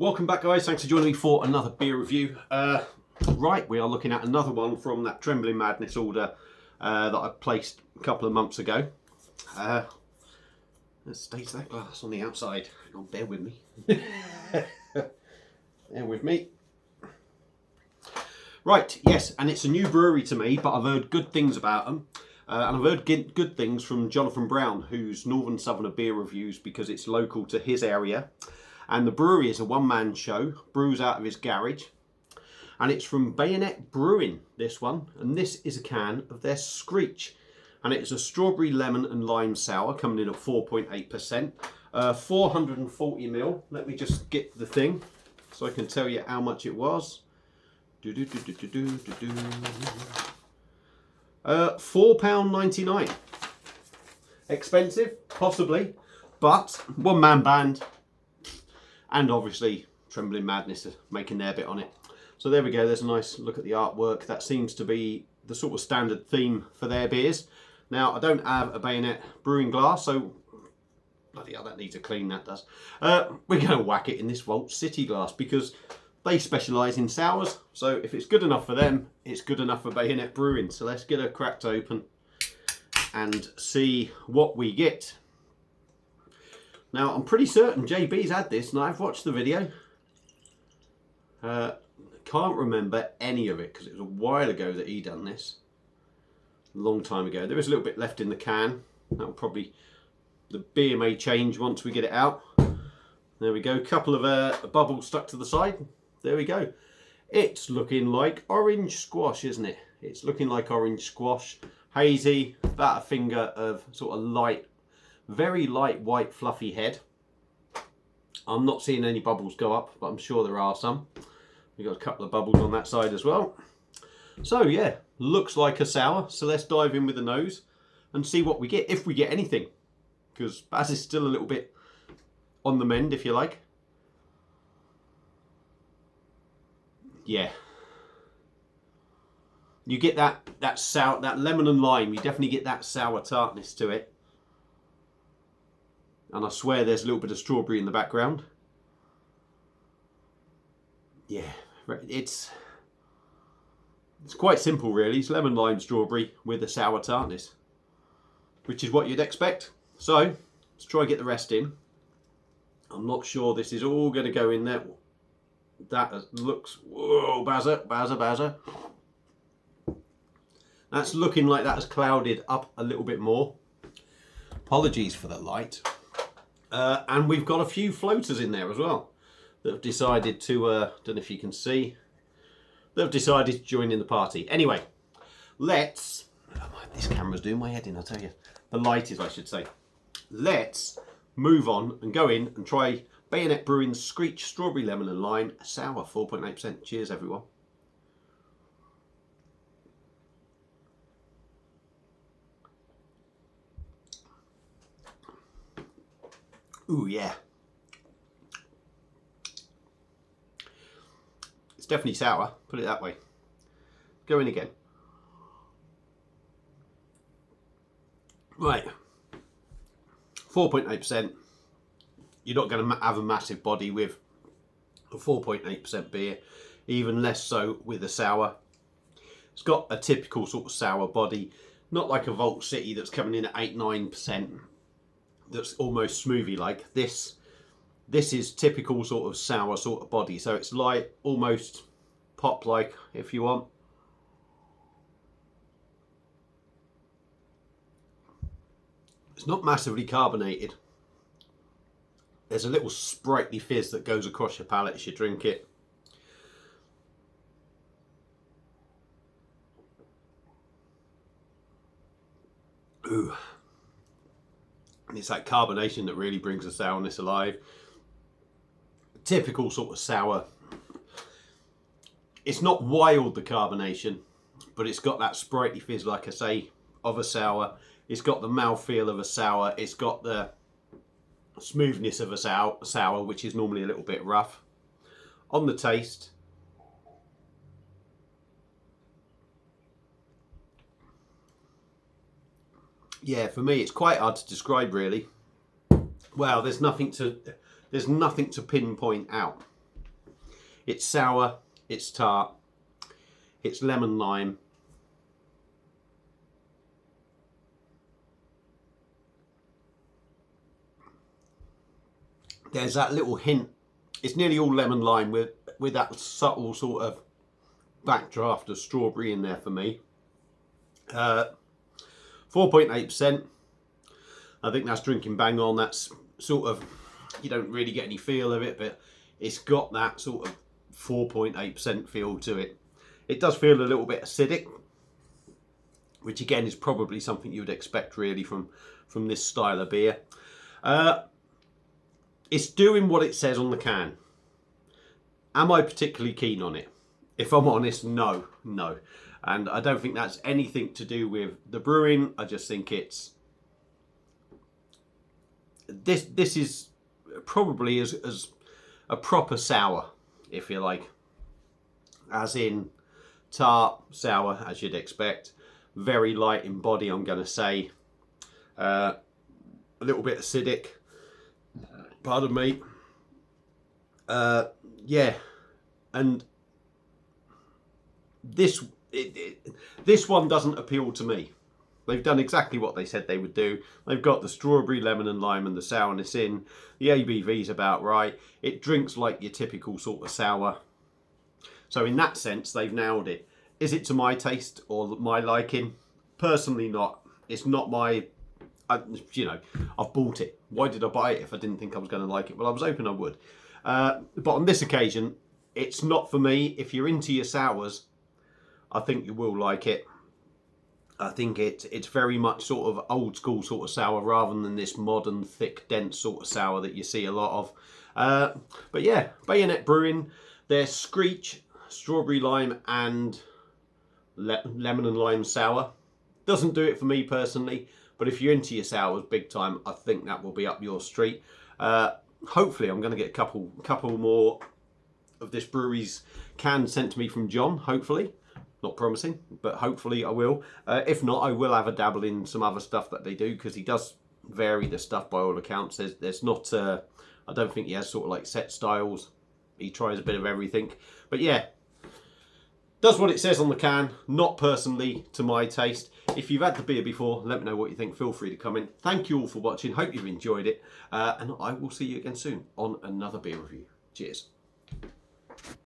Welcome back, guys. Thanks for joining me for another beer review. Right, we are looking at another one from that Trembling Madness order that I placed a couple of months ago. Let's stage that glass on the outside. Hang on, bear with me. Bear with me. Right, yes, and it's a new brewery to me, but I've heard good things about them. And I've heard good things from Jonathan Brown, who's Northern Southerner Beer Reviews, because it's local to his area. And the brewery is a one-man show, brews out of his garage. And it's from Bayonet Brewing, this one. And this is a can of their Screech. And it's a strawberry, lemon and lime sour, coming in at 4.8%. 440ml. Let me just get the thing, so I can tell you how much it was. £4.99. Expensive, possibly, but one-man band. And obviously, Trembling Madness are making their bit on it. So there we go, there's a nice look at the artwork. That seems to be the sort of standard theme for their beers. Now, I don't have a Bayonet brewing glass, so bloody hell, that needs a clean, that does. We're going to whack it in this Vault City glass because they specialise in sours. So if it's good enough for them, it's good enough for Bayonet Brewing. So let's get her cracked open and see what we get. Now, I'm pretty certain JB's had this, and I've watched the video. Can't remember any of it, because it was a while ago that he done this. A long time ago. There is a little bit left in the can. That'll probably, the beer may change once we get it out. There we go, couple of bubbles stuck to the side. There we go. It's looking like orange squash, isn't it? It's looking like orange squash. Hazy, about a finger of sort of light, very light white fluffy head. I'm not seeing any bubbles go up, but I'm sure there are some. We've got a couple of bubbles on that side as well. So yeah, looks like a sour. So let's dive in with the nose and see what we get, if we get anything. Because Baz is still a little bit on the mend, if you like. Yeah. You get that sour, that lemon and lime. You definitely get that sour tartness to it. And I swear there's a little bit of strawberry in the background. Yeah, it's quite simple really. It's lemon, lime, strawberry with a sour tartness, which is what you'd expect. So let's try and get the rest in. I'm not sure this is all going to go in there. That looks, whoa, Bazza. That's looking like that has clouded up a little bit more. Apologies for the light. And we've got a few floaters in there as well that have decided to, don't know if you can see, they've decided to join in the party. Anyway, let's, this camera's doing my head in, I'll tell you. The light is, I should say. Let's move on and go in and try Bayonet Brewing's Screech Strawberry, Lemon and Lime Sour, 4.8%. Cheers, everyone. Ooh, yeah. It's definitely sour, put it that way. Go in again. Right. 4.8%. You're not going to have a massive body with a 4.8% beer, even less so with a sour. It's got a typical sort of sour body, not like a Vault City that's coming in at 8-9%. That's almost smoothie like. This is typical sort of sour sort of body, so it's light, almost pop like if you want. It's not massively carbonated. There's a little sprightly fizz that goes across your palate as you drink it. Ooh. And it's that carbonation that really brings the sourness alive. Typical sort of sour. It's not wild, the carbonation, but it's got that sprightly fizz, like I say, of a sour. It's got the mouthfeel of a sour. It's got the smoothness of a sour, which is normally a little bit rough. On the taste, yeah, for me it's quite hard to describe really. Well, there's nothing to pinpoint out. It's sour, it's tart, it's lemon lime. There's that little hint. It's nearly all lemon lime with that subtle sort of backdraft of strawberry in there for me. 4.8%. I think that's drinking bang on. That's sort of, you don't really get any feel of it, but it's got that sort of 4.8% feel to it. It does feel a little bit acidic, which again is probably something you would expect really from this style of beer. It's doing what it says on the can. Am I particularly keen on it? If I'm honest, no. And I don't think that's anything to do with the brewing. I just think it's... This is probably as a proper sour, if you like. As in tart, sour, as you'd expect. Very light in body, I'm going to say. A little bit acidic. Pardon me. Yeah, and this one doesn't appeal to me. They've done exactly what they said they would do. They've got the strawberry, lemon and lime and the sourness in. The ABV's about right. It drinks like your typical sort of sour. So in that sense, they've nailed it. Is it to my taste or my liking? Personally not. It's not my... you know, I've bought it. Why did I buy it if I didn't think I was going to like it? Well, I was hoping I would. But on this occasion, it's not for me. If you're into your sours, I think you will like it. I think it's very much sort of old school sort of sour rather than this modern, thick, dense sort of sour that you see a lot of. But yeah, Bayonet Brewing, their Screech, strawberry lime and lemon and lime sour. Doesn't do it for me personally. But if you're into your sours big time, I think that will be up your street. Hopefully I'm going to get a couple more of this brewery's can sent to me from John, hopefully. Not promising, but hopefully I will. If not, I will have a dabble in some other stuff that they do, because he does vary the stuff by all accounts. There's not, I don't think he has sort of like set styles. He tries a bit of everything. But yeah, does what it says on the can, not personally to my taste. If you've had the beer before, let me know what you think. Feel free to comment. Thank you all for watching. Hope you've enjoyed it. And I will see you again soon on another beer review. Cheers.